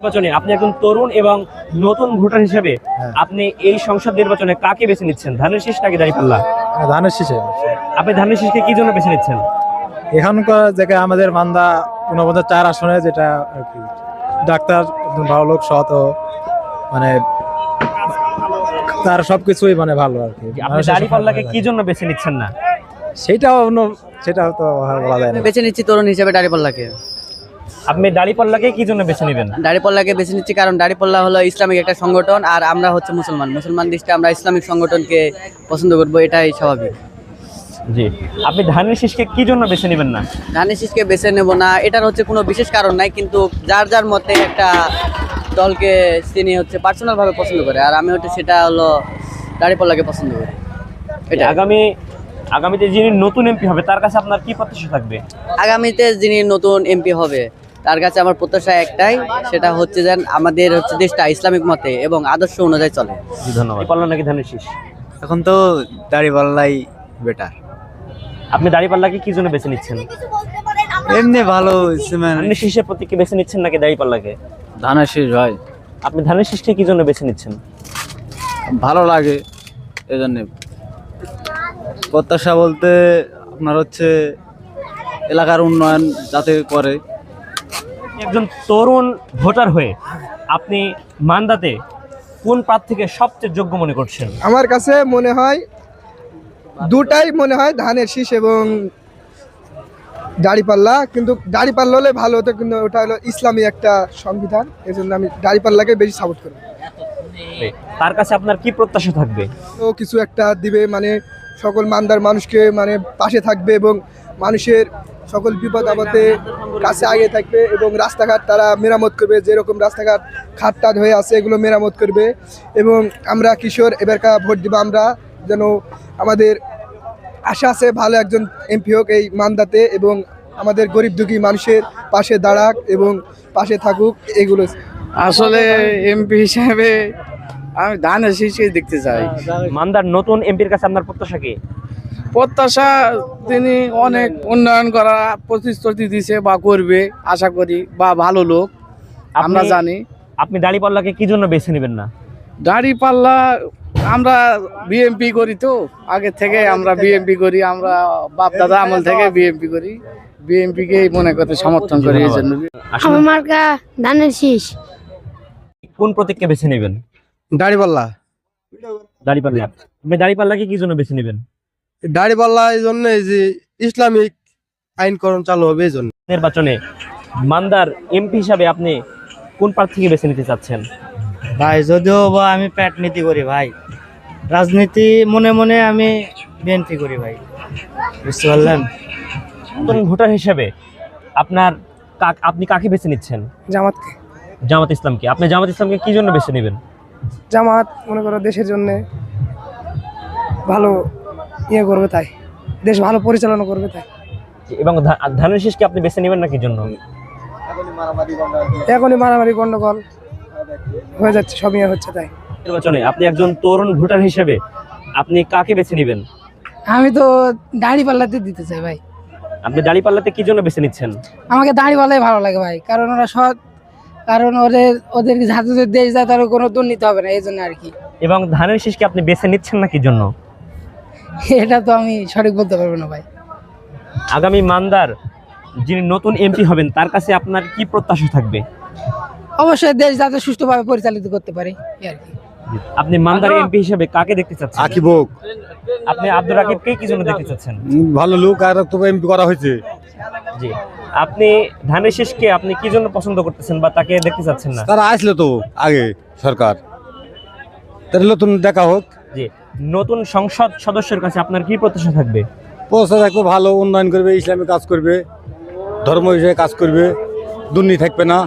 নির্বাচনে আপনি একজন তরুণ এবং নতুন ভোটার হিসেবে আপনি এই সংসদ নির্বাচনে কাকে বেছে নিচ্ছেন, ধানের শীষ নাকি দাঁড়িপাল্লা? ধানের শীষে। আপনি ধানের শীষকে কি জন্য বেছে নিচ্ছেন? এখানকার জায়গায় আমাদের মান্দা ৪ আসনে, যেটা আর কি ডাক্তার একজন ভালো লোক, সৎ মানে তার সবকিছুই মানে ভালো আর কি। আপনি দাঁড়িপাল্লাকে কি জন্য বেছে নিচ্ছেন না? সেটা তো বলা যায় না। বেছে নিচ্ছি তরুণ হিসেবে দাঁড়িপাল্লাকে। আপনি দাঁড়িপাল্লাকে কি জন্য বেছে নেবেন? দাঁড়িপাল্লাকে বেছে নিচ্ছি কারণ দাঁড়িপাল্লা হলো ইসলামিক একটা সংগঠন, আর আমরা হচ্ছে মুসলমান দৃষ্টিতে আমরা ইসলামিক সংগঠনকে পছন্দ করব, এটাই স্বাভাবিক। জি, আপনি ধানের শীষকে কি জন্য বেছে নেবেন না? ধানের শীষকে বেছে নেব না, এটার হচ্ছে কোনো বিশেষ কারণ নাই, কিন্তু যার যার মতে একটা দলকে তিনি হচ্ছে পার্সোনাল ভাবে পছন্দ করে, আর আমি হচ্ছে সেটা হলো দাঁড়িপাল্লাকে পছন্দ করি। এটা আগামীতে যিনি নতুন এমপি হবে তার কাছে আপনার কি প্রত্যাশা থাকবে? আগামীতে যিনি নতুন এমপি হবে তার কাছে আমার প্রত্যাশা একটাই, সেটা হচ্ছে যেন আমাদের হচ্ছে দেশটা ইসলামিক মতে এবং আদর্শ অনুযায়ী চলে। জি, ধন্যবাদ। দাঁড়িপাল্লা নাকি ধানের শীষ? এখন তো দাঁড়িপাল্লাই বেটার। আপনি দাঁড়িপাল্লাকে কি জন্য বেছে নিচ্ছেন? এমনি ভালো ধানের শীষের প্রতীককে বেছে নিচ্ছেন নাকি দাঁড়িপাল্লাকে? ধানের শীষ হয়, আপনি ধানের শীষকে কি জন্য বেছে নিচ্ছেন? ভালো লাগে এজন্য। প্রত্যাশা বলতে আপনার হচ্ছে এলাকার উন্নয়ন যাতে করে। একজন তরুণ ভোটার হয়ে আপনি মান্দাতে কোন প্রার্থীকে সবচেয়ে যোগ্য মনে করছেন? আমার কাছে মনে হয় দুটাই মনে হয়, ধানের শীষ এবং দাঁড়িপাল্লা। কিন্তু দাঁড়িপাল্লা হলে ভালো হতো, কিন্তু ওটা হলো ইসলামী একটা সংবিধান, এই জন্য আমি দাঁড়িপাল্লাকে বেশি সাপোর্ট করি। তার কাছে আপনার কি প্রত্যাশা থাকবে? ও কিছু একটা দিবে, মানে সকল মান্দার মানুষকে মানে পাশে থাকবে এবং মানুষের সকল বিপদ আপদে কাছে আগে থাকবে এবং রাস্তাঘাট তারা মেরামত করবে, যেরকম রাস্তাঘাট খাটটাট হয়ে আছে এগুলো মেরামত করবে। এবং আমরা কিশোর এবারকার ভোট দিব, আমরা যেন আমাদের আশা আছে ভালো একজন এমপি হোক এই মান্দাতে এবং আমাদের গরিব দুঃখী মানুষের পাশে দাঁড়াক এবং পাশে থাকুক। এগুলো আসলে এমপি হিসেবে আমি ধানের শীষকে দেখতে চাই। মান্দার নতুন এমপির কাছে আপনার প্রত্যাশা কি? প্রত্যাশা তিনি অনেক উন্নয়ন করা প্রতিশ্রুতি দিছে বা করবে আশা করি, বা ভালো লোক আমরা জানি। আপনি দাঁড়িপাল্লাকে কি জন্য বেছে নেবেন না? দাঁড়িপাল্লা আমরা বিএমপি করি, তো আগে থেকে আমরা বিএমপি করি, আমরা বাপ দাদা আমল থেকে বিএমপি করি, বিএমপি কে মনে করতে সমর্থন করি। এই জন্য আমার মার্কা ধানের শীষ। কোন প্রতীককে বেছে নেবেন? দাঁড়িপাল্লা। দাঁড়িপাল্লা। আপনি দাঁড়িপাল্লাকে কি জন্য বেছে নেবেন? দাঁড়িপাল্লা এই জন্য যে ইসলামিক আইনকরণ চালু হবে এই জন্য। নির্বাচনে মান্দার এমপি হিসাবে আপনি কোন প্রার্থীকে বেছে নিতে চাচ্ছেন? ভাই যদিও বা আমি প্যাট নীতি করি ভাই, রাজনীতি মনে মনে আমি বিএনপি করি ভাই, বুঝতে পারলেন? নতুন ভোটার হিসেবে আপনি কাকে বেছে নিচ্ছেন? জামাতকে। জামাত ইসলামকে। আপনি জামাত ইসলামকে কি জন্য বেছে নেবেন? জামাত মনে করো দেশের জন্য ভালো ইয়ে করবে, তাই দেশ ভালো পরিচালনা করবে তাই। এবং ধানের শীষকে আপনি বেছে নেবেন না কি জন্য? এখনই মারামারি গন্ডগোল হয়ে যাচ্ছে, সব ইয়ে হচ্ছে তাই। নির্বাচনে আপনি একজন তরুণ ভোটার হিসেবে আপনি কাকে বেছে নেবেন? আমি তো দাঁড়িপাল্লাতে দিতে চাই ভাই। আপনি দাঁড়িপাল্লাতে কি জন্য বেছে নিচ্ছেন? আমাকে দাঁড়িপাল্লাই ভালো লাগে ভাই, কারণ ওরা সৎ, কারণ ওদের হাতে দেশ যায়, তার কোনো দুর্নীতি হবে না, এই জন্য আর কি। এবং ধানের শীষকে আপনি বেছে নিচ্ছেন না কি জন্য? এটা তো আমি সঠিক বলতে পারবো না ভাই। আগামী মান্দার যিনি নতুন এমপি হবেন তার কাছে আপনার কি প্রত্যাশা থাকবে? অবশ্যই দেশ যাতে সুষ্ঠুভাবে পরিচালিত করতে পারে এই আর কি। আপনি মান্দার এমপি হিসেবে কাকে দেখতে চাচ্ছেন? আকিব। আপনি আব্দুর রাকিবকে কি জন্য দেখতে চাচ্ছেন? ভালো লোক, আর তো এমপি করা হয়েছে। জি, আপনি ধানের শীষকে আপনি কি জন্য পছন্দ করতেছেন বা তাকে দেখতে চাচ্ছেন না? তারা আসলে তো আগে সরকার, তাহলে নতুন দেখা হোক। জি, নতুন সংসদ সদস্যের কাছে আপনার কি প্রত্যাশা থাকবে? প্রস্তাব থাকবে, ভালো উন্নয়ন করবে, ইসলামিক কাজ করবে, ধর্ম হিসেবে কাজ করবে, দুর্নীতি থাকবে না।